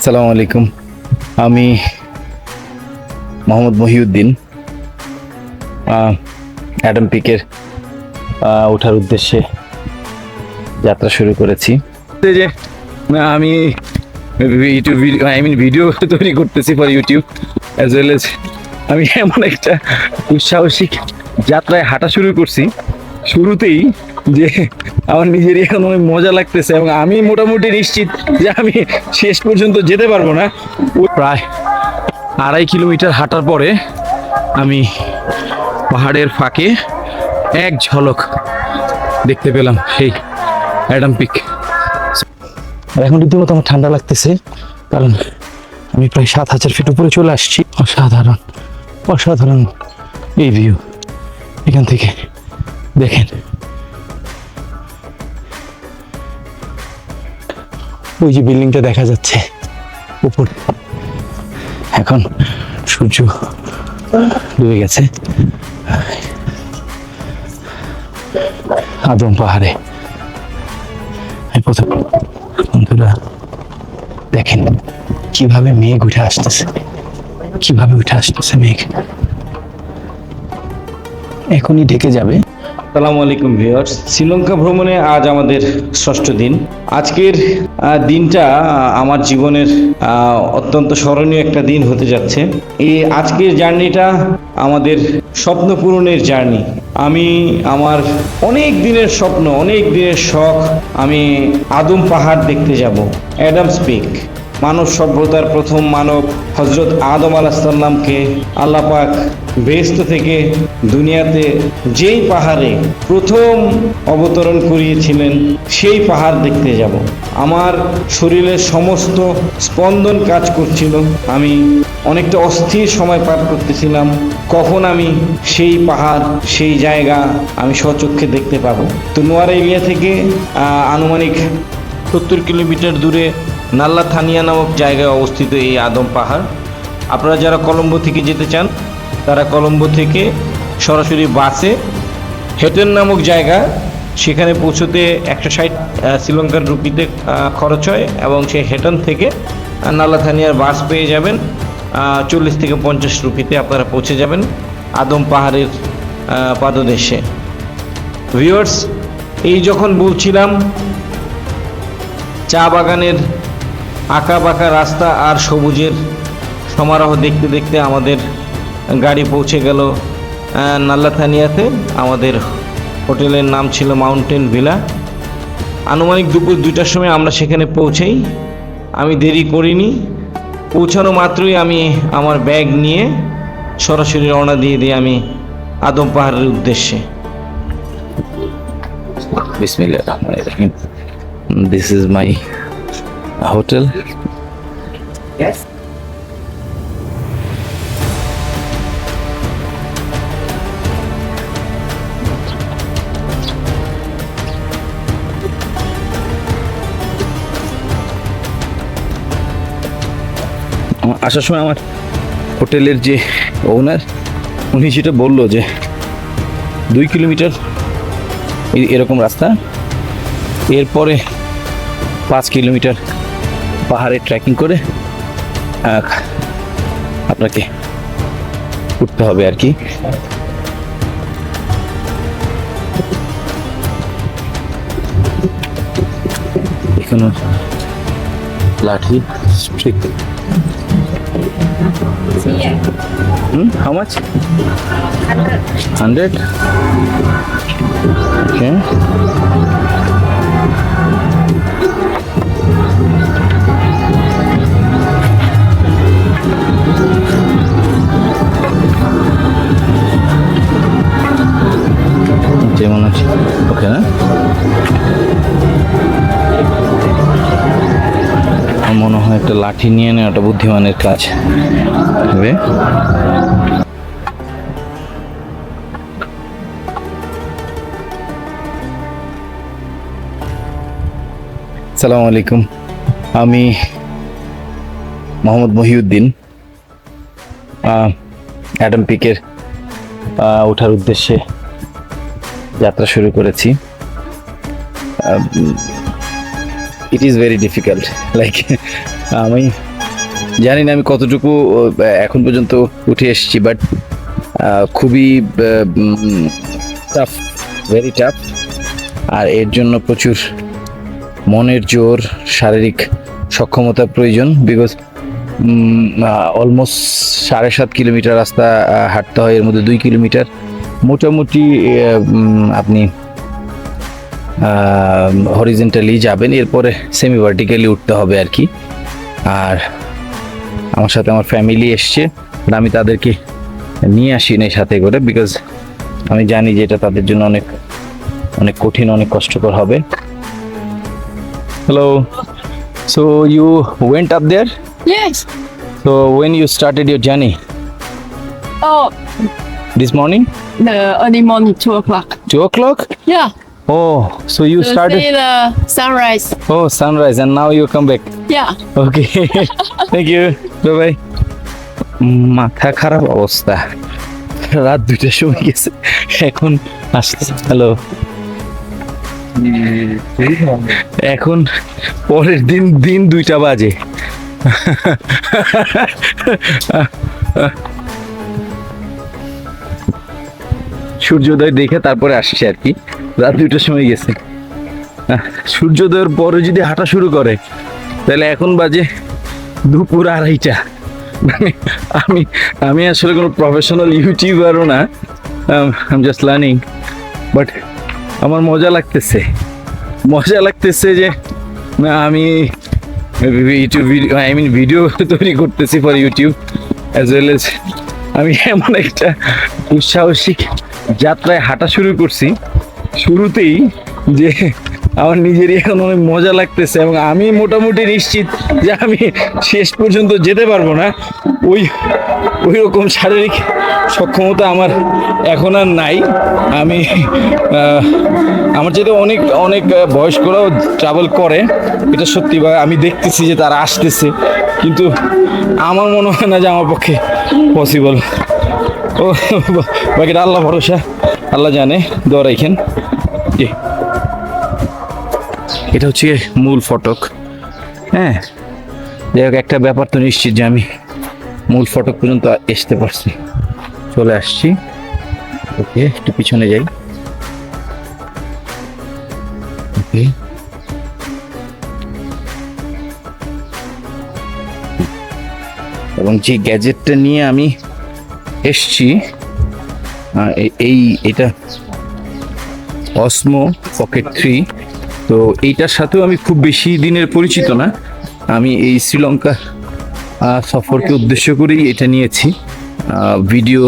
আসসালামু আলাইকুম। আমি মোহাম্মদ মহিউদ্দিন অ্যাডাম পিকের ওঠার উদ্দেশ্যে যাত্রা শুরু করেছি। এই যে আমি ইউটিউব ভিডিও তৈরি করতেছি for YouTube as well as আমি এমন একটা দুঃসাহসিক যাত্রায় হাঁটা শুরু করছি শুরুতেই যে আমার নিজেরই এখন অনেক মজা লাগতেছে এবং আমি মোটামুটি নিশ্চিত যে আমি শেষ পর্যন্ত যেতে পারবো না। প্রায় 2.5 কিলোমিটার হাঁটার পরে আমি পাহাড়ের ফাঁকে এক ঝলক দেখতে পেলাম সেই অ্যাডাম পিক। আর এখন রীতিমতো আমার ঠান্ডা লাগতেছে কারণ আমি প্রায় 7,000 ফিট উপরে চলে আসছি। অসাধারণ অসাধারণ এই ভিউ এখান থেকে দেখেন। ওই যে বিল্ডিংটা দেখা যাচ্ছে উপরে, এখন সূর্য ডুবে গেছে। আদম পাহাড়ে প্রথম বন্ধুরা দেখেন কিভাবে মেঘ উঠে আসতেছে, কিভাবে উঠে আসতেছে মেঘ, এখনই ঢেকে যাবে। আসসালামু আলাইকুম ভিউয়ার্স, শ্রীলঙ্কা ভ্রমণে আজ আমাদের ষষ্ঠ দিন। আজকের দিনটা আমার জীবনের অত্যন্ত স্মরণীয় একটা দিন হতে যাচ্ছে। এই আজকের জার্নিটা আমাদের স্বপ্ন পূরণের জার্নি। আমি আমার অনেক দিনের স্বপ্ন, অনেক দিনের শখ, আমি আদম পাহাড় দেখতে যাব, অ্যাডামস পিক। মানব সভ্যতার প্রথম মানব হজরত আদম আলাইহিস সালামকে আল্লাহ পাক বেহেশত থেকে দুনিয়াতে যেই পাহাড়ে প্রথম অবতরণ করিয়েছিলেন সেই পাহাড় দেখতে যাব। আমার শরীরের সমস্ত স্পন্দন কাজ করছিল, আমি অনেকটা অস্থির সময় পার করতেছিলাম কখন আমি সেই পাহাড় সেই জায়গা আমি স্বচক্ষে দেখতে পাবো। তো নোয়ারা এরিয়া থেকে আনুমানিক 70 কিলোমিটার দূরে নাল্লা থানিয়া নামক জায়গায় অবস্থিত এই আদম পাহাড়। আপনারা যারা কলম্বো থেকে যেতে চান তারা কলম্বো থেকে সরাসরি বাসে হেটন নামক জায়গা, সেখানে পৌঁছতে 160 শ্রীলঙ্কার রুপিতে খরচ হয় এবং সেই হেটন থেকে নাল্লা থানিয়ার বাস পেয়ে যাবেন। 40 থেকে 50 রুপিতে আপনারা পৌঁছে যাবেন আদম পাহাড়ের পাদদেশে। ভিউয়ার্স, এই যখন বলছিলাম চা বাগানের আঁকা বাঁকা রাস্তা আর সবুজের সমারোহ দেখতে দেখতে আমাদের গাড়ি পৌঁছে গেল নাল্লা থানিয়াতে। আমাদের হোটেলের নাম ছিল মাউন্টেন ভিলা। আনুমানিক দুপুর 2টার সময় আমরা সেখানে পৌঁছাই। আমি দেরি করিনি, পৌঁছানো মাত্রই আমি আমার ব্যাগ নিয়ে সরাসরি রওনা দিয়ে দিই আমি আদম পাহাড়ের উদ্দেশ্যে। বিসমিল্লাহির রহমানির রহিম। This is my hotel. Yes. আসার সময় আমার হোটেলের যে ওনার উনি যেটা বললো যে 2 কিলোমিটার এরকম রাস্তা, এরপরে 5 কিলোমিটার পাহাড়ে ট্রেকিং করে আপনাকে উঠতে হবে আর কি। এখানে লাঠি স্ট্রিক। How much? 100. Okay. যেমন আছে ওকে না, মনে হয় একটা লাঠি নিয়ে নেওয়াটা বুদ্ধিমানের কাজ হবে। আসসালামু আলাইকুম। আমি মোহাম্মদ মহিউদ্দিন অ্যাডাম পিকের ওঠার উদ্দেশ্যে যাত্রা শুরু করেছি। It is very difficult, like আমি জানি না আমি কতটুকু এখন পর্যন্ত উঠে এসেছি, বাট খুবই টাফ, ভেরি টাফ। আর এর জন্য প্রচুর মনের জোর, শারীরিক সক্ষমতা প্রয়োজন। বিকজ অলমোস্ট 7.5 কিলোমিটার রাস্তা হাঁটতে হয়, এর মধ্যে 2 কিলোমিটার মোটামুটি আপনি হরিজেন্টালি যাবেন, এরপরে সেমি ভার্টিক্যালি উঠতে হবে আর কি। আর আমার সাথে আমার ফ্যামিলি এসছে, আমি তাদেরকে নিয়ে আসি না সাথে করে, বিকজ আমি জানি যে এটা তাদের জন্য অনেক অনেক কঠিন, অনেক কষ্টকর হবে। Hello, so you went up there? Yes. So when you started your journey? Oh, This morning? the early morning, 2 o'clock. 2 o'clock? Yeah. Oh, so you To started? see the sunrise. Oh, sunrise, and now you come back. Yeah. Okay. Thank you. Bye bye. মাথা খারাপ অবস্থা, রাত 2টার সময় গেছে, এখন আসছে। Hello, এখন পরের দিন 2টা বাজে। সূর্যোদয় দেখে তারপরে আসছে আর কি, রাত 2টার সময় গেছে। সূর্যোদয়ের পরে যদি হাঁটা শুরু করে তাহলে এখন বাজে দুপুর 2:30। আমি আসলে কোনো প্রফেশনাল ইউটিউবারও না, I am just learning, but আমার মজা লাগতেছে যে আমি ইউটিউব ভিডিও তৈরি করতেছি for YouTube as well as আমি এমন একটা দুঃসাহসিক যাত্রায় হাঁটা শুরু করছি শুরুতেই, যে আমার নিজেরই এখন অনেক মজা লাগতেছে, এবং আমি মোটামুটি নিশ্চিত যে আমি শেষ পর্যন্ত যেতে পারবো না। ওই রকম শারীরিক সক্ষমতা আমার এখন আর নাই। আমি আমার চাইতে অনেক বয়স্করাও ট্রাভেল করে, এটা সত্যি, বা আমি দেখতেছি যে তারা আসতেছে, কিন্তু আমার মনে হয় না যে আমার পক্ষে পসিবল। ও বাকিটা আল্লাহ ভরসা, আল্লাহ জানে, দোয়া রাখেন। এটা হচ্ছে মূল ফটক। হ্যাঁ, যাই হোক, একটা ব্যাপার তো নিশ্চিত যে আমি মূল ফটক পর্যন্ত আসতে পারছি, চলে আসছি। ওকে, একটু পিছনে যাই। ওকে, এবং যে গ্যাজেটটা নিয়ে আমি এসছি, এটা অসমো পকেট 3। তো এইটার সাথেও আমি খুব বেশি দিনের পরিচিত না, আমি এই শ্রীলঙ্কা সফরকে উদ্দেশ্য করেই এটা নিয়েছি। ভিডিও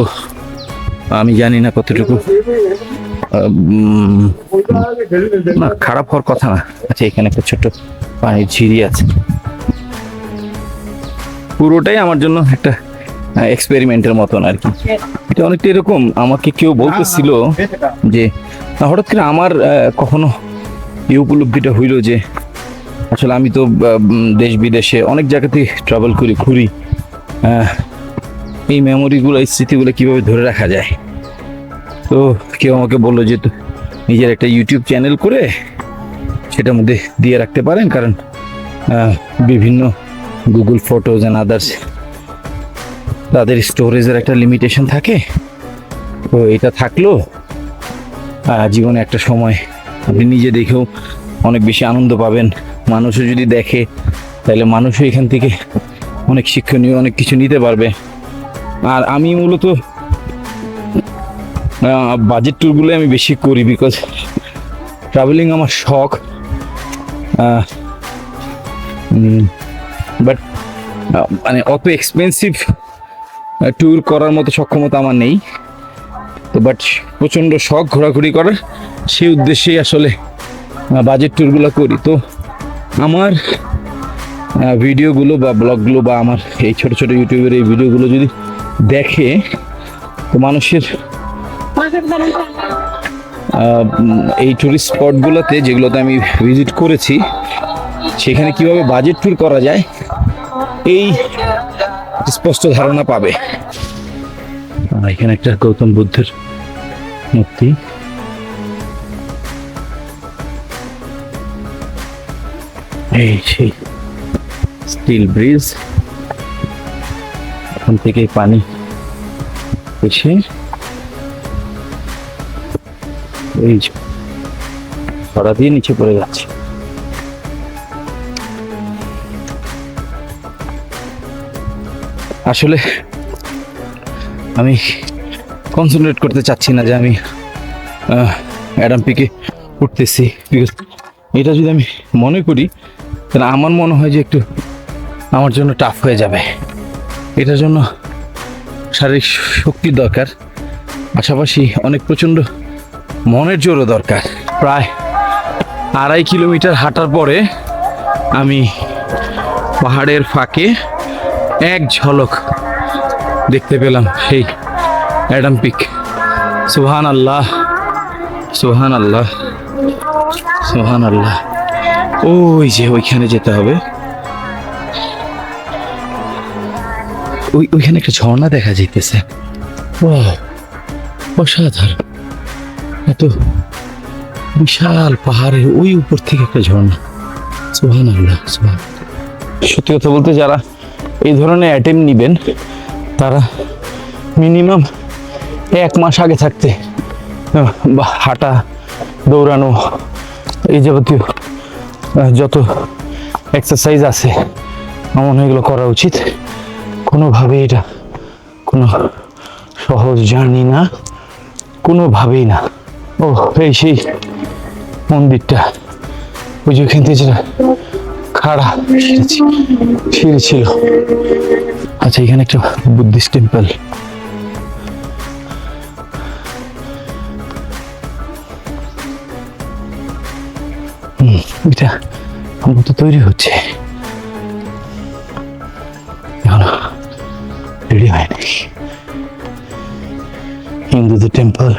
আমি জানি না কতটুকু, না খারাপ হওয়ার কথা না। আচ্ছা, এখানে একটা ছোট পানির ঝিরি আছে, পুরোটাই আমার জন্য একটা এক্সপেরিমেন্টের মতন আর কি। এটা অনেকটা এরকম, আমাকে কেউ বলতেছিল যে হঠাৎ করে আমার কখনো এই উপলব্ধিটা হইল যে আসলে আমি তো দেশ বিদেশে অনেক জায়গাতে ট্রাভেল ঘুরি, এই মেমোরিগুলো, এই স্মৃতিগুলো কীভাবে ধরে রাখা যায়। তো কেউ আমাকে বললো যে নিজের একটা ইউটিউব চ্যানেল করে সেটার মধ্যে দিয়ে রাখতে পারেন, কারণ বিভিন্ন গুগল ফটোজ অ্যান্ড আদার্স তাদের স্টোরেজের একটা লিমিটেশন থাকে। তো এটা থাকলো জীবনে একটা সময় আপনি নিজে দেখেও অনেক বেশি আনন্দ পাবেন, মানুষও যদি দেখে তাহলে মানুষও এখান থেকে অনেক শিক্ষণীয় অনেক কিছু নিতে পারবে। আর আমি মূলত বাজেট ট্যুরগুলো আমি বেশি করি, বিকজ ট্রাভেলিং আমার শখ, বাট মানে অত এক্সপেন্সিভ ট্যুর করার মতো সক্ষমতা আমার নেই। তো বাট প্রচণ্ড শখ ঘোরাঘুরি করার, সেই উদ্দেশ্যেই আসলে বাজেট ট্যুরগুলো করি। তো আমার ভিডিওগুলো বা ব্লগগুলো বা আমার এই ছোট ছোট ইউটিউবের এই ভিডিওগুলো যদি দেখে, তো মানুষের এই টুরিস্ট স্পটগুলোতে যেগুলোতে আমি ভিজিট করেছি সেখানে কিভাবে বাজেট ট্যুর করা যায় এই স্পষ্ট ধারণা পাবে। এখানে একটা গৌতম বুদ্ধের মূর্তি, এই সেই স্টিল ব্রিজ, এখান থেকে পানি এসে এই যে ছড়া দিয়ে নিচে পড়ে যাচ্ছে। আসলে আমি কনসেন্ট্রেট করতে চাচ্ছি না যে আমি অ্যাডাম পিকে উঠতেছি, বিকজ এটা যদি আমি মনে করি তাহলে আমার মনে হয় যে একটু আমার জন্য টাফ হয়ে যাবে। এটার জন্য শারীরিক শক্তির দরকার, পাশাপাশি অনেক প্রচণ্ড মনের জোরও দরকার। প্রায় 2.5 কিলোমিটার হাঁটার পরে আমি পাহাড়ের ফাঁকে এক ঝলক দেখতে পেলাম সেই অ্যাডাম পিক। সুবহান আল্লাহ, সুবহান আল্লাহ, সুবহান আল্লাহ। ওই যে ওইখানে যেতে হবে, ওইখানে একটা ঝর্ণা দেখা যাইতেছে। অসাধারণ, এত বিশাল পাহাড়ের ওই উপর থেকে একটা ঝর্ণা। সুবহান আল্লাহ, সুবহান। সত্যি কথা বলতে যারা এই ধরনের অ্যাটেম্প নিবেন তারা মিনিমাম 1 মাস আগে থাকতে হাঁটা, দৌড়ানো, এই যাবতীয় যত এক্সারসাইজ আছে আমার মনে হয় এগুলো করা উচিত। কোনোভাবেই এটা কোনো সহজ জার্নি না, কোনোভাবেই না। ও এই সেই মন্দিরটা, ওই যে ওখান থেকে যেটা খাড়া সিঁড়ি ছিল। আচ্ছা, এখানে একটা বুদ্ধিস্ট টেম্পল। এটা আমার তো তৈরি হচ্ছে, এখনো রেডি হয়নি। হিন্দুদের টেম্পল,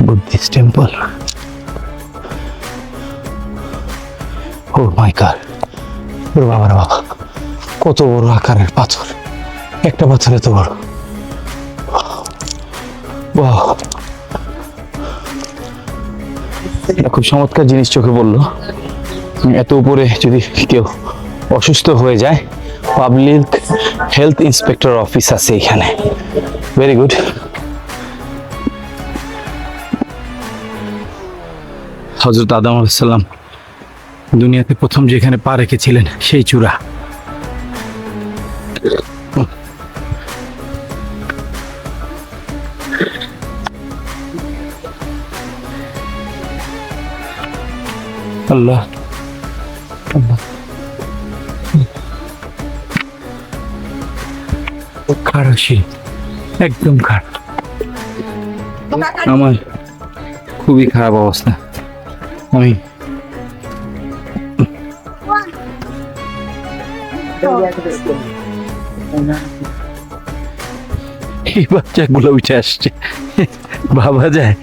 বুদ্ধিস্ট টেম্পল। ও মাই গড, ওরে বাবা রে বাবা, কত বড় আকারের পাথর, একটা পাথর এত বড়। বাহ, খুব চমৎকার জিনিস চোখে বললো। এত উপরে যদি কেউ অসুস্থ হয়ে যায়, পাবলিক হেলথ ইন্সপেক্টর অফিস আছে এখানে। Very good. হযরত আদম আলাইহিস সালাম দুনিয়াতে প্রথম যেখানে পা রেখেছিলেন সেই চূড়া। আল্লাহ, আল্লাহ। খারাপ সিঁড়ি, একদম খারাপ। আমার খুবই খারাপ অবস্থা। আমি এই বাচ্চাগুলো উঠে আসছে, ভাবা যায়।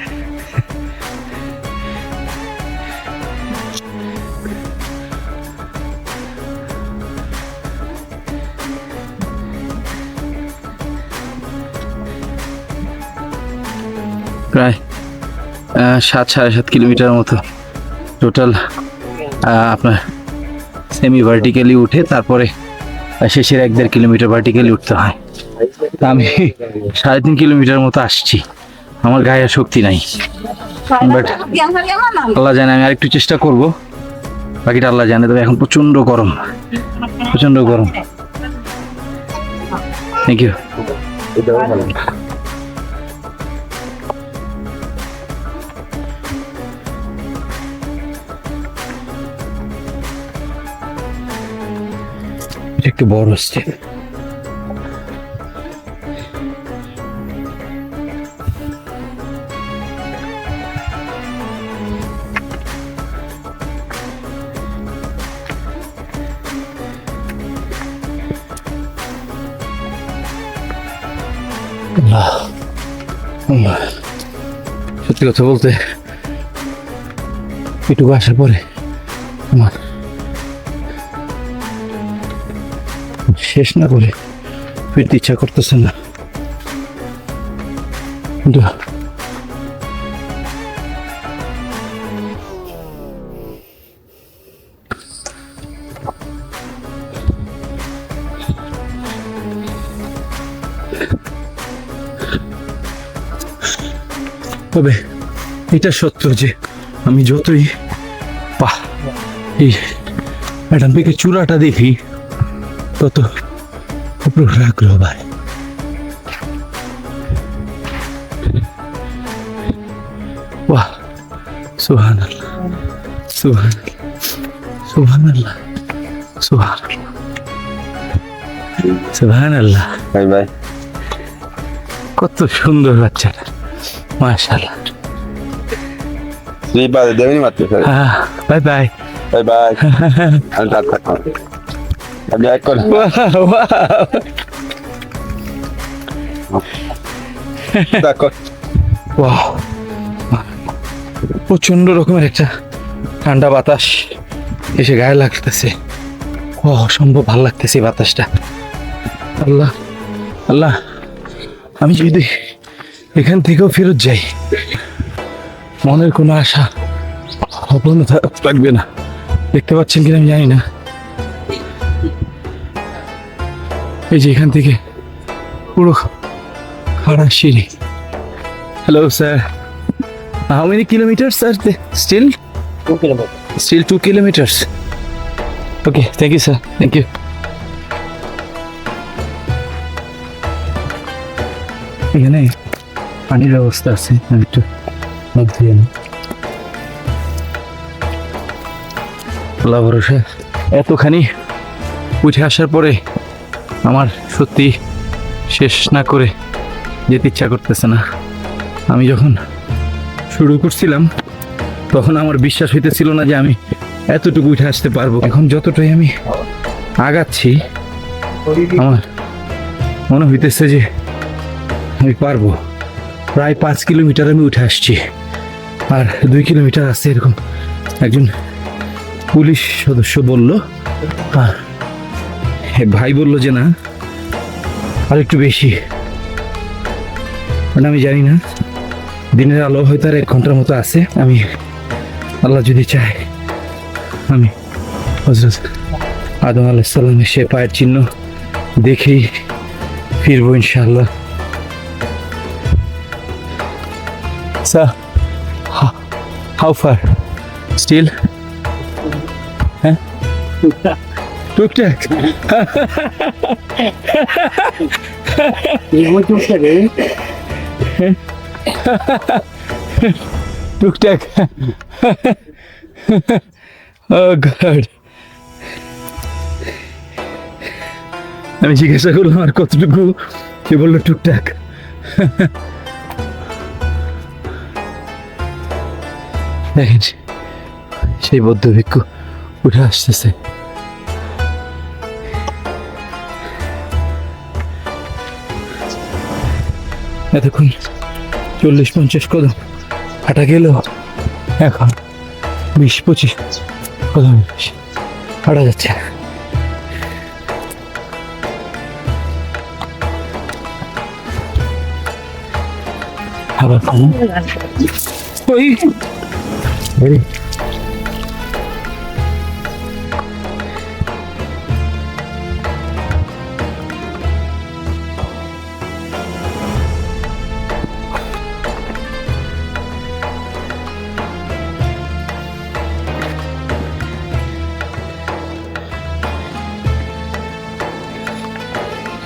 প্রায় 7-7.5 কিলোমিটার মতো টোটাল আপনার সেমি ভার্টিক্যালি উঠে তারপরে শেষের 1-1.5 কিলোমিটার ভার্টিক্যালি উঠতে হয়। তা আমি 3.5 কিলোমিটার মতো আসছি, আমার গায়ে আর শক্তি নাই। বাট আল্লাহ জানে, আমি আরেকটু চেষ্টা করব, বাকিটা আল্লাহ জানে। তবে এখন প্রচন্ড গরম, প্রচন্ড গরম। Thank you. একটু বড় স্টেপ। সত্যি কথা বলতে এটুকু আসার পরে আমার শেষ না করে ফিরতে ইচ্ছা করতেছে না, কিন্তু তবে এটা সত্য যে আমি যতই এই ম্যাডাম পেকে চূড়াটা দেখি তত উপরে আগ্রহ বাড়ে। বাহ, সুবহানাল্লাহ, সুবহানাল্লাহ, সুবহানাল্লাহ, সুবহানাল্লাহ, সুবহানাল্লাহ। Bye bye. কত সুন্দর বাচ্চাটা, মাশাআল্লাহ। তুই বাদে দেবেনি মাত্র sir. Bye bye. Bye bye. আমি রাত থাকবো। আমি এক করে দেখো। ওয়াও, প্রচন্ড রকমের একটা ঠান্ডা বাতাস এসে গায়ে লাগতেছে। ও অসম্ভব ভালো লাগতেছে এই বাতাসটা। আল্লাহ আল্লাহ, আমি যদি এখান থেকেও ফেরত যাই মনের কোনো আশা অপূর্ণ থাকবে না। দেখতে পাচ্ছেন কিনা আমি জানি না, এই যে এখান থেকে পুরো খাড়া সিঁড়ি। Hello sir, how many kilometre sir? Still 2 kilometers. Still 2 kilometers. Okay, thank you sir, thank you. এখানে পানির ব্যবস্থা আছে, আমি একটু মুখ দিয়ে নিই। আল্লাহ ভরসা। এতখানি উঠে আসার পরে আমার সত্যি শেষ না করে যেতে ইচ্ছা করতেছে না। আমি যখন শুরু করছিলাম তখন আমার বিশ্বাস হইতেছিল না যে আমি এতটুকু উঠে আসতে পারবো। এখন যতটাই আমি আগাচ্ছি আমার মনে হইতেছে যে আমি পারবো। প্রায় 5 কিলোমিটার আমি উঠে আসছি, আর 2 কিলোমিটার আছে এরকম একজন পুলিশ সদস্য বলল, আর ভাই বলল যে না আর একটু বেশি। মানে আমি জানি না, দিনের আলো হয়তো আর 1 ঘন্টার মতো আছে। আমি আল্লাহ যদি চায় আমি হযরত আদম আলাইহিস সালামের সে পায়ের চিহ্ন দেখেই ফিরবো ইনশাআল্লাহ। Sir, how far? স্টিল? হ্যাঁ, টুকটাক। টুকটাক। Oh God. আমি জিজ্ঞাসা করলাম আর কতটুকু, সে বললো টুকটাক। দেখেন সেই বৌদ্ধ ভিক্ষু উঠে আসতেছে। এতক্ষণ 40-50 কদম হাঁটা গেল, এখন 20-25 কদম হাঁটা যাচ্ছে। আবার ওই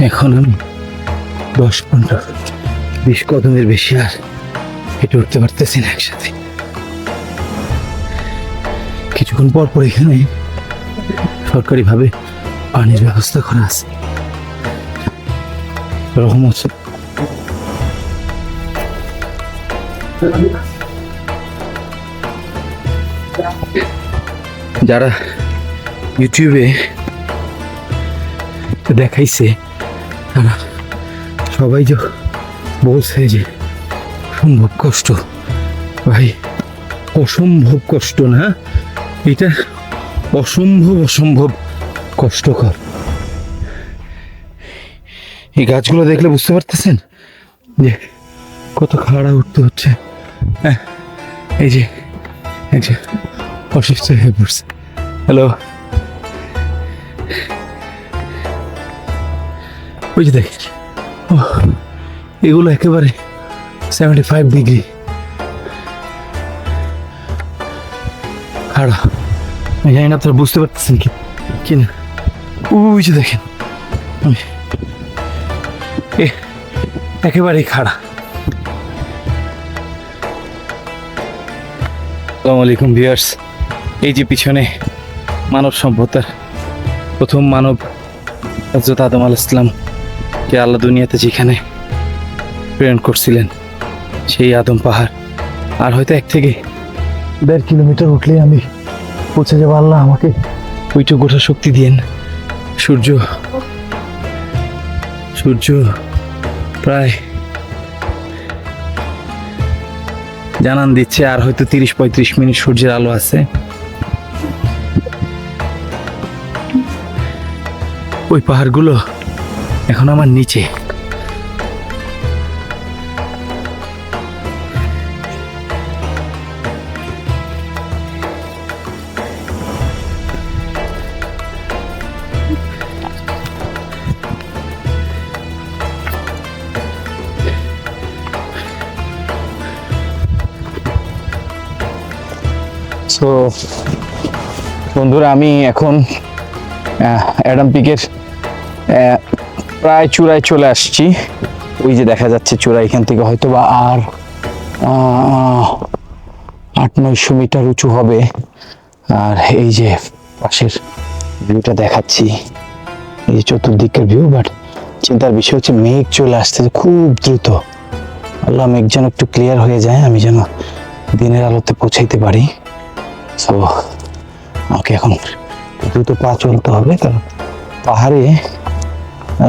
এখন আমি 10-15-20 কদমের বেশি আর হেঁটে উঠতে পারতেছি না একসাথে। কিছুক্ষণ পর পর এখানে সরকারিভাবে পানির ব্যবস্থা করা আছে। রহমত। যারা ইউটিউবে দেখাইছে তারা সবাই যে বলছে যে অসম্ভব কষ্ট, ভাই অসম্ভব কষ্ট না, এটা অসম্ভব কষ্টকর। এই গাছগুলো দেখলে বুঝতে পারতেছেন যে কত খাড়া উঠতে হচ্ছে। হ্যাঁ, এই যে একজন অসুস্থ হয়ে পড়ছে। হ্যালো, ওই যে দেখ, এগুলো একেবারে 75 ডিগ্রি খাড়া, আমি জানি না আপনারা বুঝতে পারতেছেন কি না। ওই যে দেখেন, একেবারেই খাড়া। আসসালামু আলাইকুম ভিউয়ার্স। এই যে পিছনে মানব সভ্যতার প্রথম মানব হযরত আদম আলাইহিস সালামকে আল্লাহ দুনিয়াতে যেখানে প্রেরণ করছিলেন সেই আদম পাহাড়, আর হয়তো 1 থেকে 1.5 কিলোমিটার উঠলেই আমি পৌঁছে যাবো। আল্লাহ আমাকে ওইটুকু গোটা শক্তি দিয়েন। সূর্য প্রায় জানান দিচ্ছে আর হয়তো 30-35 মিনিট সূর্যের আলো আছে। ওই পাহাড়গুলো এখন আমার নিচে। তো বন্ধুরা, আমি এখন অ্যাডাম পিকের প্রায় চূড়ায় চলে আসছি। ওই যে দেখা যাচ্ছে চূড়া, এখান থেকে হয়তো বা আর 800-900 মিটার উঁচু হবে। আর এই যে পাশের ভিউটা দেখাচ্ছি, এই যে চতুর্দিকের ভিউ। বাট চিন্তার বিষয় হচ্ছে মেঘ চলে আসছে খুব দ্রুত। আল্লাহ মেঘ যেন একটু ক্লিয়ার হয়ে যায়, আমি যেন দিনের আলোতে পৌঁছাইতে পারি। সো আমাকে এখন দ্রুত পা চলতে হবে, কারণ পাহাড়ে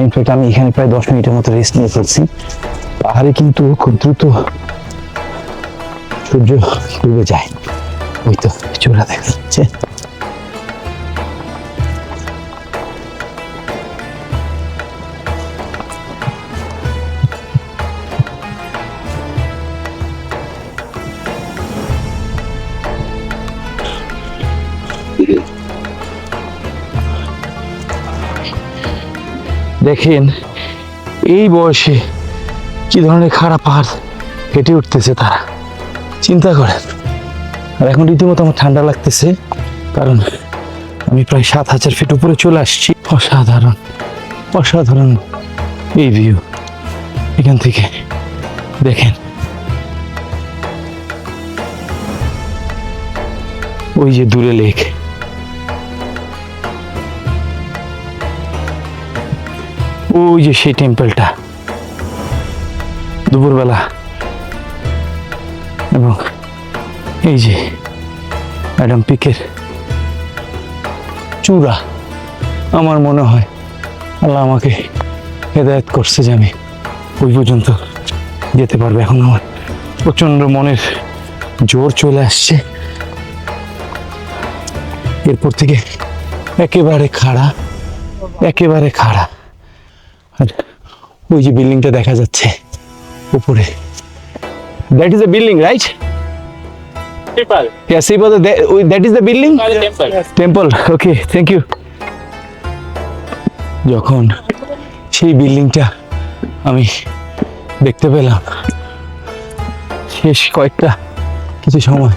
ইনফ্যাক্ট আমি এখানে প্রায় 10 মিনিটের মতো রেস্ট নিয়ে ফেলছি। পাহাড়ে কিন্তু খুব দ্রুত সূর্য ডুবে যায়। ওই তো চূড়া দেখা যাচ্ছে। দেখেন এই বয়সে কি ধরনের খারাপ পাহাড় হেঁটে উঠতেছে তারা, চিন্তা করেন। আর এখন রীতিমতো আমার ঠান্ডা লাগতেছে, কারণ আমি প্রায় 7000 ফিট উপরে চলে আসছি। অসাধারণ অসাধারণ এই ভিউ এখান থেকে দেখেন। ওই যে দূরে লেক, ওই যে সেই টেম্পলটা দুপুরবেলা, এবং এই যে অ্যাডাম পিকের চূড়া। আমার মনে হয় আল্লাহ আমাকে হেদায়েত করছে যে আমি ওই পর্যন্ত যেতে পারবো। এখন আমার প্রচণ্ড মনের জোর চলে আসছে। এরপর থেকে একেবারে খাড়া, একেবারে খাড়া। আর ওই যে বিল্ডিংটা দেখা যাচ্ছে উপরে, that is the building, right? Yeah, see, brother, that is the building? Temple. Okay, thank you. যখন সেই বিল্ডিংটা আমি দেখতে পেলাম শেষ কিছু সময়,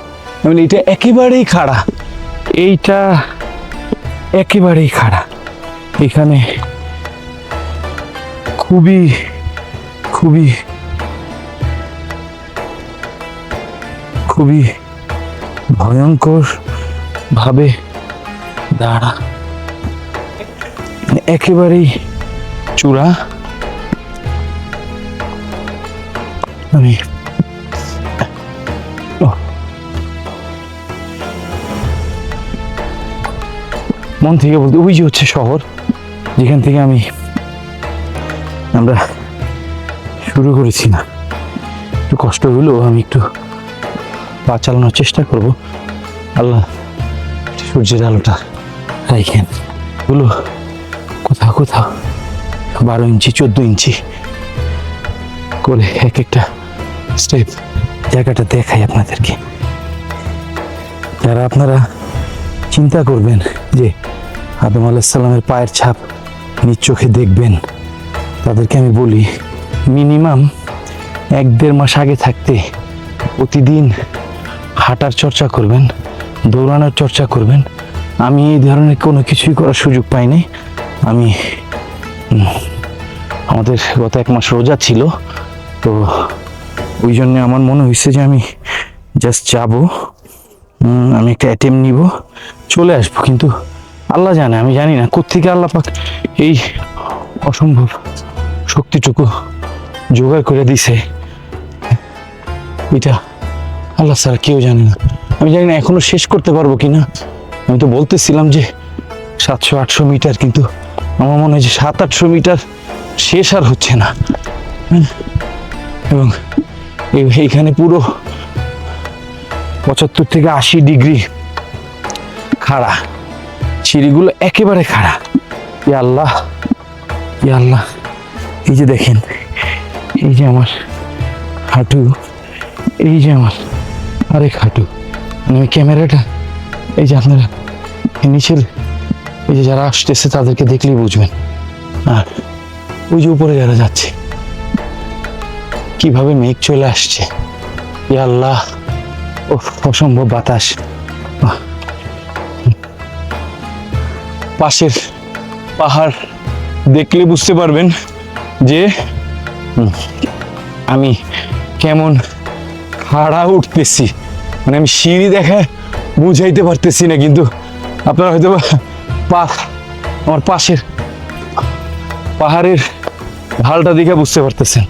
এটা একেবারেই খাড়া, এইটা একেবারেই খাড়া। এখানে খুবই খুবই খুবই ভয়ঙ্কর ভাবে দাঁড়া, একেবারেই চূড়া। আমি মন থেকে বলতে, ওই যে হচ্ছে শহর যেখান থেকে আমরা শুরু করেছি। না একটু কষ্ট হলেও আমি একটু পা চালানোর চেষ্টা করব। আল্লাহ সূর্যের আলোটা রাইখেন। গুলো কোথাও কোথাও 12 ইঞ্চি 14 ইঞ্চি করে এক একটা স্টেপ। জায়গাটা দেখাই আপনাদেরকে, যারা আপনারা চিন্তা করবেন যে আদম আলাইহিস সালামের পায়ের ছাপ নিজ চোখে দেখবেন, তাদেরকে আমি বলি মিনিমাম 1-1.5 মাস আগে থাকতে প্রতিদিন হাঁটার চর্চা করবেন, দৌড়ানোর চর্চা করবেন। আমি এই ধরনের কোনো কিছুই করার সুযোগ পাইনি। আমি আমাদের গত 1 মাস রোজা ছিল, তো ওই জন্য আমার মনে হয়েছে যে আমি জাস্ট যাব, আমি একটা অ্যাটেম্প নিব, চলে আসবো। কিন্তু আল্লাহ জানে, আমি জানি না কোত্থেকে আল্লাহ পাক এই অসম্ভব শক্তিটুকু জোগাড় করে দিছে। এটা আল্লাহ ছাড়া কেউ জানে না। আমি জানি না এখনো শেষ করতে পারবো কিনা। আমি তো বলতেছিলাম যে 700-800 মিটার, কিন্তু আমার মনে হয় যে 700-800 মিটার শেষ আর হচ্ছে না। এবং এইখানে পুরো 75 থেকে 80 ডিগ্রি খাড়া, সিঁড়িগুলো একেবারে খাড়া। ইয়া আল্লাহ, ইয়া আল্লাহ, এই যে দেখেন, এই যে আমার হাঁটু, এই যে আমার আরেক হাঁটু, মানে ওই ক্যামেরাটা, এই যে আপনারা নিচের এই যে যারা আসতেছে তাদেরকে দেখলেই বুঝবেন। আর ওই যে উপরে যারা যাচ্ছে, কিভাবে মেঘ চলে আসছে, ইয়া আল্লাহ, ও অসম্ভব বাতাস। পাশের পাহাড় দেখলে বুঝতে পারবেন যে আমি কেমন খাড়া উঠতেছি। মানে আমি সিঁড়ি দেখা বুঝাইতে পারতেছি না, কিন্তু আপনারা হয়তো আমার পাশের পাহাড়ের ঢালটা দেখে বুঝতে পারতেছেন।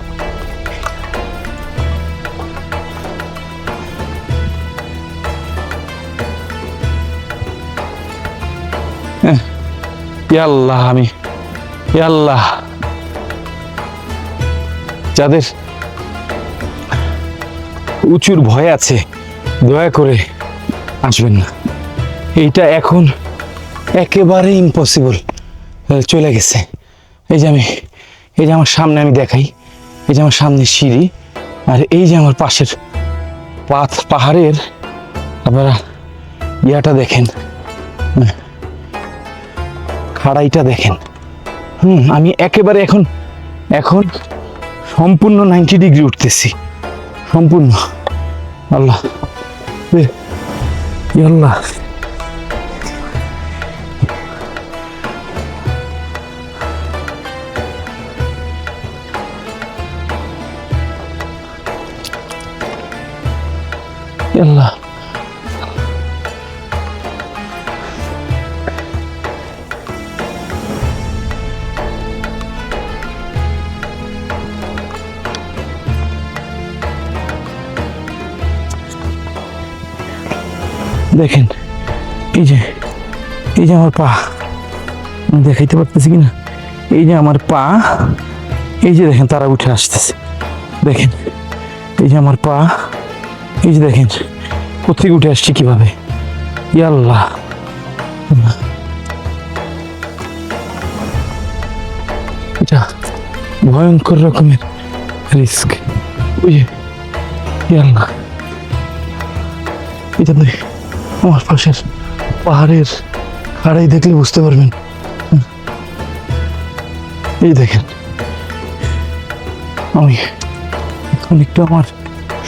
ইয়া আল্লাহ, আমি ইয়া আল্লাহ, যাদের উঁচুর ভয় আছে দয়া করে আসবেন না। এইটা এখন একেবারে ইম্পসিবল চলে গেছে। এই যে আমার সামনে আমি দেখাই, এই যে আমার সামনে সিঁড়ি, আর এই যে আমার পাশের পাহাড়ের আপনারা ইয়াটা দেখেন, খাড়াইটা দেখেন। আমি একেবারে এখন সম্পূর্ণ 90 ডিগ্রি উঠতেছি, সম্পূর্ণ। আল্লাহ, আল্লাহ, আল্লাহ, দেখেন, এই যে আমার পা, আমি দেখাইতে পারতেছি কিনা, এই যে আমার পা, এই যে দেখেন তারা উঠে আসতেছে, দেখেন এই যে আমার পা, এই যে দেখেন কোথেকে উঠে আসছে কিভাবে। ইয়া আল্লাহ, এটা ভয়ঙ্কর রকমের রিস্ক। ওই যে ইয়া আল্লাহ, এটা আমার পাশের পাহাড়ের খাড়াই দেখলে বুঝতে পারবেন। এই দেখেন, আমি এখন একটু আমার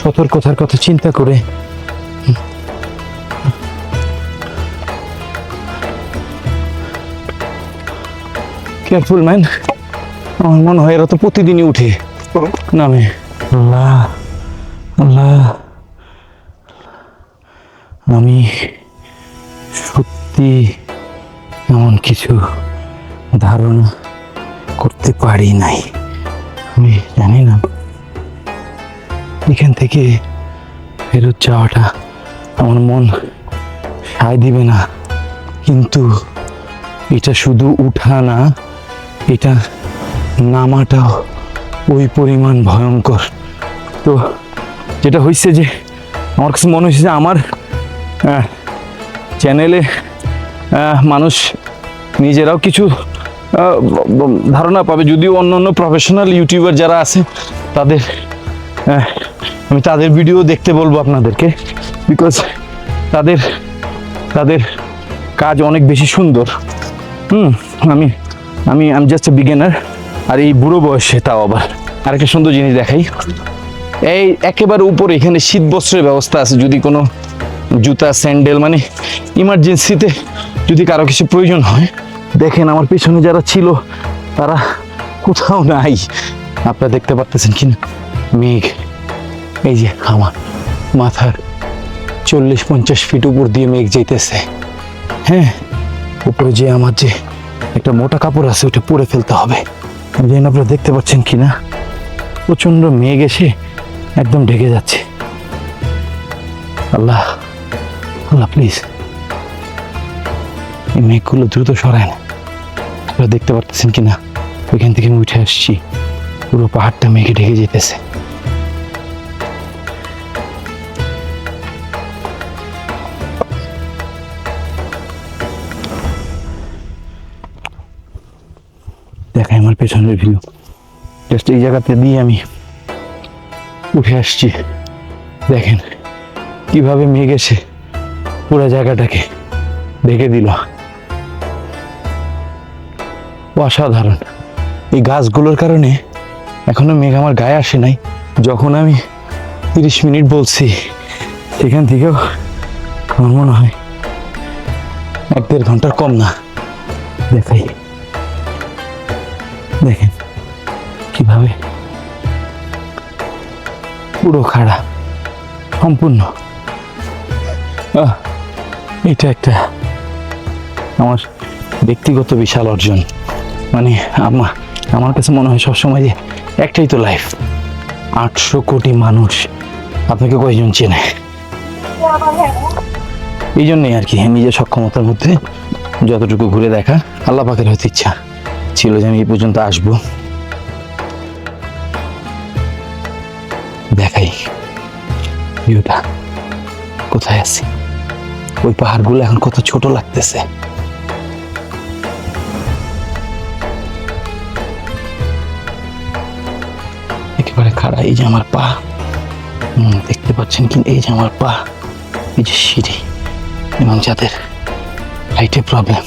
সতর্কতার কথা চিন্তা করে কেয়ারফুল ম্যান। আমার মনে হয় এরা তো প্রতিদিনই উঠে নামে। আল্লাহ আল্লাহ, আমি সত্যি এমন কিছু ধারণা করতে পারি নাই। আমি জানি না এখান থেকে ফেরত যাওয়াটা আমার মন সায় দিবে না, কিন্তু এটা শুধু উঠা না, এটা নামাটাও ওই পরিমাণ ভয়ঙ্কর। তো যেটা হয়েছে যে আমার কাছে মনে হয়েছে যে আমার চ্যানেলে মানুষ নিজেরাও কিছু ধারণা পাবে, যদিও অন্য অন্য প্রফেশনাল ইউটিউবার যারা আছে তাদের আমি তাদের ভিডিও দেখতে বলবো আপনাদেরকে, বিকজ তাদের কাজ অনেক বেশি সুন্দর। আমি জাস্ট এ বিগিনার, আর এই বুড়ো বয়সে তাও আবার আরেকটা সুন্দর জিনিস দেখাই। এই একেবারে উপরে এখানে শীত বস্ত্রের ব্যবস্থা আছে, যদি কোনো জুতা স্যান্ডেল, মানে ইমার্জেন্সিতে যদি কারো কিছু প্রয়োজন হয়। দেখেন আমার পিছনে যারা ছিল তারা কোথাও নাই। আপনারা দেখতে পারতেছেন কিনা মেঘ, এই যে আমার মাথার 40-50 ফিট উপর দিয়ে মেঘ যাইতেছে। হ্যাঁ, উপরে যে আমার যে একটা মোটা কাপড় আছে ওটা পরে ফেলতে হবে। যেন আপনারা দেখতে পাচ্ছেন কিনা প্রচন্ড মেঘ এসে একদম ঢেকে যাচ্ছে। আল্লাহ আল্লাহ প্লিজ এই মেঘগুলো দ্রুত সরায় না। আপনারা দেখতে পারতেছেন কিনা ওইখান থেকে আমি উঠে আসছি, পুরো পাহাড়টা মেঘে ঢেকে যেতেছে। দেখাই আমার পেছনের ভিউ, জাস্ট এই জায়গাতে দিয়ে আমি উঠে আসছি। দেখেন কিভাবে মেঘ এসে পুরো জায়গাটাকে ঢেকে দিল। অসাধারণ। এই গাছগুলোর কারণে এখনো মেঘ আমার গায়ে আসে নাই। যখন আমি 30 মিনিট বলছি সেখান থেকেও আমার মনে হয় 1-1.5 ঘন্টার কম না। দেখাই, দেখেন কিভাবে পুরো খাড়া সম্পূর্ণ। এটা একটা আমার ব্যক্তিগত বিশাল অর্জন। মানে আমার কাছে মনে হয় সবসময় যে একটাই তো লাইফ, 800 কোটি মানুষ, আপনাকে কয়জন চেনে? এই জন্যই আর কি নিজের সক্ষমতার মধ্যে যতটুকু ঘুরে দেখা। আল্লাহ পাকের হয়তো ইচ্ছা ছিল যে আমি এই পর্যন্ত আসবো। দেখাই ভিউটা, কোথায় আছি। ওই পাহাড়গুলো এখন কত ছোট লাগতেছে। একেবারে খাড়া। এই যে আমার পা, দেখতে পাচ্ছেন কি? এই যে আমার পা, এই যে সিঁড়ি। এবং যাদের হাইটে প্রবলেম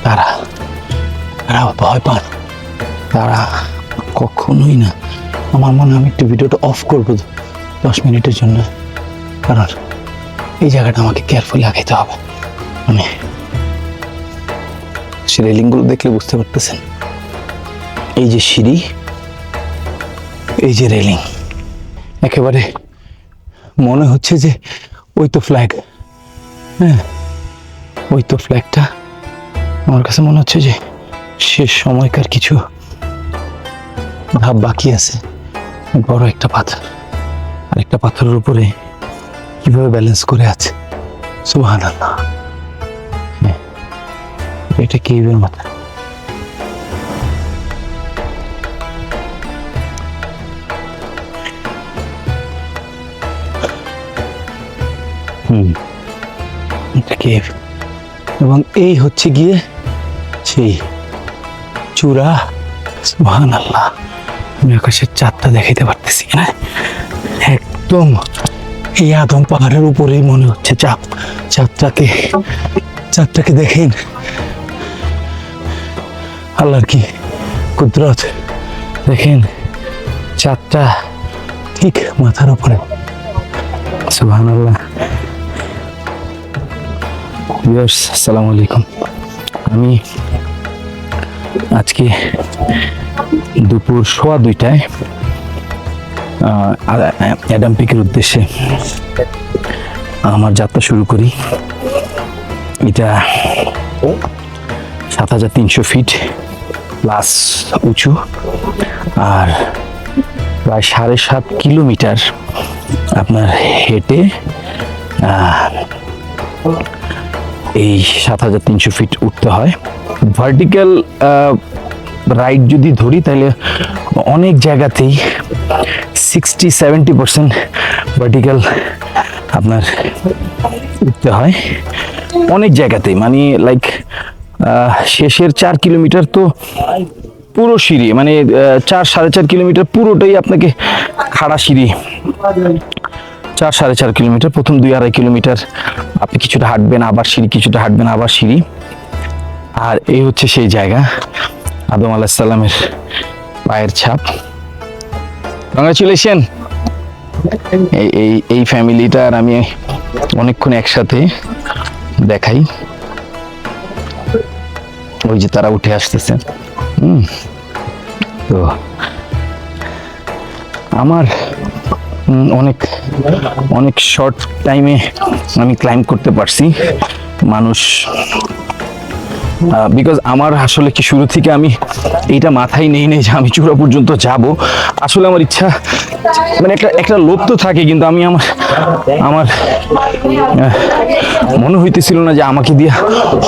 তারা ভয় পান, তারা কখনোই না। আমার মনে হয় আমি একটু ভিডিওটা অফ করবো 10 মিনিটের জন্য, কারণ এই জায়গাটা আমাকে কেয়ারফুলি আগাইতে হবে। মানে সে রেলিংগুলো দেখলে বুঝতে পারতেছেন, এই যে সিঁড়ি, এই যে রেলিং, একেবারে মনে হচ্ছে যে ওই তো ফ্ল্যাগ। হ্যাঁ, ওই তো ফ্ল্যাগটা। আমার কাছে মনে হচ্ছে যে শেষ সময়কার কিছু ধাপ বাকি আছে। বড় একটা পাথর, আর একটা পাথরের উপরে কিভাবে ব্যালেন্স করে আছে, সুবহানাল্লাহ। এটা কেভের মাথা। এটা কেভ, এবং এই হচ্ছে গিয়ে সেই চূড়া। সুবহানাল্লাহ, আমি আকাশের চাঁদটা দেখাইতে পারতেছি না, একদম এই আদম পাহাড়ের উপরেই মনে হচ্ছে চাঁদটাকে দেখেন। আল্লাহর কি কুদরত, দেখেন চাঁদটা ঠিক মাথার উপরে। সুবহানাল্লাহ। ভিউয়ার্স, আসসালামু আলাইকুম। আমি আজকে দুপুর 2:15 অ্যাডাম পিকের উদ্দেশ্যে আমার যাত্রা শুরু করি। এটা 7300 ফিট প্লাস উঁচু, আর প্রায় 7.5 কিলোমিটার আপনার হেঁটে এই 7300 ফিট উঠতে হয়। ভার্টিক্যাল রাইড যদি ধরি তাহলে অনেক জায়গাতেই 60-70% ভার্টিক্যাল আপনার উঠতে হয় অনেক জায়গাতেই। মানে লাইক শেষের 4 কিলোমিটার তো পুরো সিঁড়ি, মানে 4-4.5 কিলোমিটার পুরোটাই আপনাকে খাড়া সিঁড়ি। 4-4.5 কিলোমিটার, প্রথম 2-2.5 কিলোমিটার আপনি কিছুটা হাঁটবেন, আবার সিঁড়ি, কিছুটা হাঁটবেন, আবার সিঁড়ি। আর এই হচ্ছে সেই জায়গা, আদম আলাইহিস সালামের পায়ের ছাপ। কংগ্রাচুলেশন। এই ফ্যামিলিটা আর আমি অনেকক্ষণ একসাথে দেখাই। ওই যে তারা উঠে আসতেছে। তো আমার অনেক অনেক শর্ট টাইমে আমি ক্লাইম্ব করতে পারছি। মানুষ বিকজ আমার আসলে কি শুরু থেকে আমি এইটা মাথায় নেই যে আমি চূড়া পর্যন্ত যাব। আসলে আমার ইচ্ছা মানে একটা লোভ তো থাকে, কিন্তু আমি আমার মনে হইতেছিল না যে আমাকে দিয়ে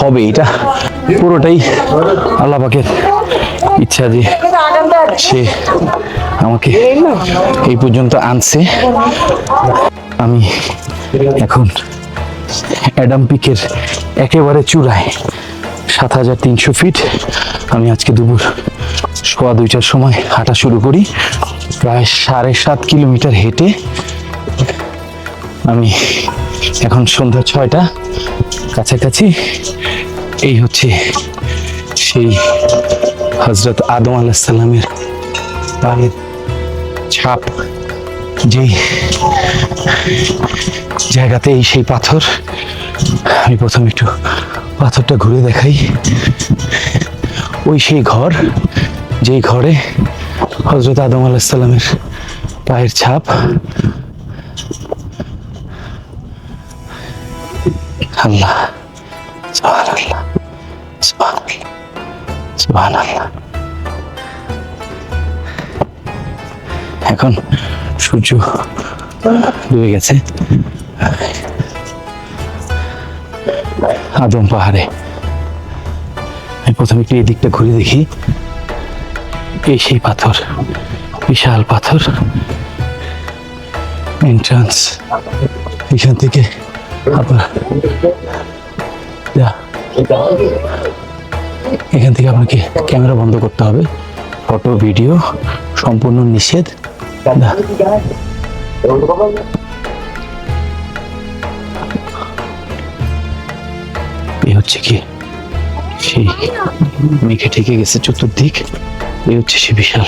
হবে। এটা পুরোটাই আল্লাহ পাকের ইচ্ছা যে সে আমাকে এই পর্যন্ত আনছে। আমি এখন অ্যাডাম পিকের একেবারে চূড়ায়, 7300 ফিট। আমি আজকে দুপুর 2:15টার সময় হাঁটা শুরু করি। প্রায় 7.5 কিলোমিটার হেঁটে আমি এখন সন্ধ্যা 6টা কাছাকাছি। এই হচ্ছে সেই হযরত আদম আলাইহিস সালামের পায়ের ছাপ, যেই জায়গাতে এই সেই পাথর। আমি প্রথমে একটু পাথরটা ঘুরে দেখাই। ওই সেই ঘর, যেই ঘরে হযরত আদম আলাইহিস সালামের পায়ের ছাপ। আল্লাহ, সুবহানাল্লাহ, সুবহানাল্লাহ, সুবহানাল্লাহ। এখন সূর্য ডুবে গেছে আদম পাহাড়ে। আমি প্রথমে একটু এই দিকটা ঘুরে দেখি। এই সেই পাথর, বিশাল পাথর, এন্ট্রান্স। এখান থেকে এখান থেকে আপনাকে ক্যামেরা বন্ধ করতে হবে। ফটো ভিডিও সম্পূর্ণ নিষেধ। এই হচ্ছে কি সেই মেঘে ঢেকে গেছে চতুর্দিক। এই হচ্ছে সে বিশাল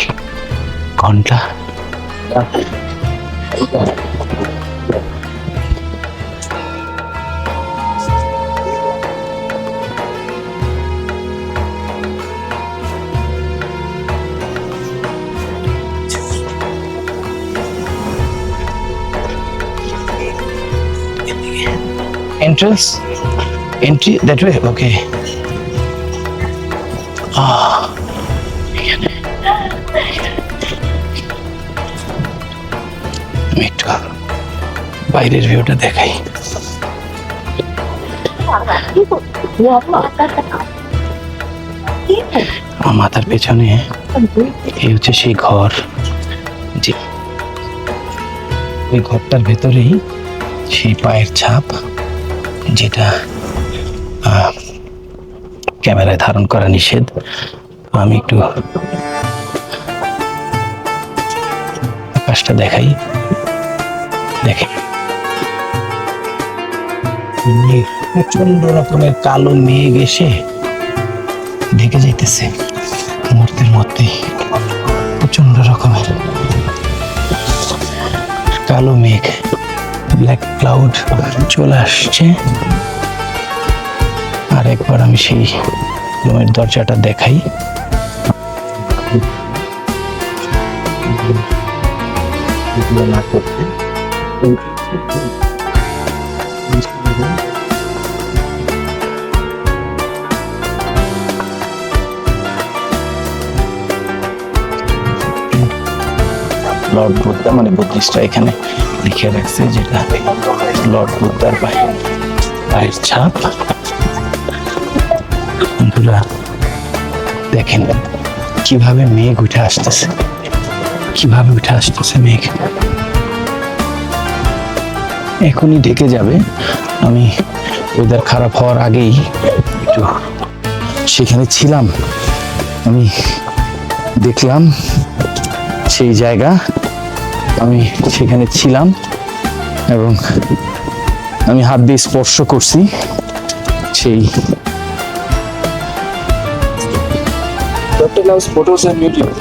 ঘন্টা। Entrance, entry that way. Okay. এখানে আমি একটু বাইরের ভিউটা দেখাই। আমার মাথার পেছনে এই হচ্ছে সেই ঘর, যে ওই ঘরটার ভেতরেই সেই পায়ের ছাপ, যেটা ক্যামেরায় ধারণ করা নিষেধ। তো আমি একটু আকাশটা দেখাই। দেখে প্রচন্ড রকমের কালো মেঘ এসে ঢেকে যাইতেছে মুহূর্তের মধ্যেই। প্রচন্ড রকমের কালো মেঘ, ব্ল্যাক ক্লাউড চলে আসছে। আর একবার আমি সেই রুমের দরজাটা দেখাই। লর্ড বুদ্ধা মানে বুদ্ধিস্টরা এখানে লিখে রাখছে, যেটা লর্ড বুদ্ধার পায়ের ছাপ। বন্ধুরা দেখেন কিভাবে মেঘ উঠে আসতেছে, কিভাবে উঠে আসতেছে মেঘ। এখনই ঢেকে যাবে। আমি ওয়েদার খারাপ হওয়ার আগেই একটু সেখানে ছিলাম। আমি দেখলাম সেই জায়গা, আমি সেখানে ছিলাম এবং আমি হাত দিয়ে স্পর্শ করছি সেই Dr. Love's photos and YouTube.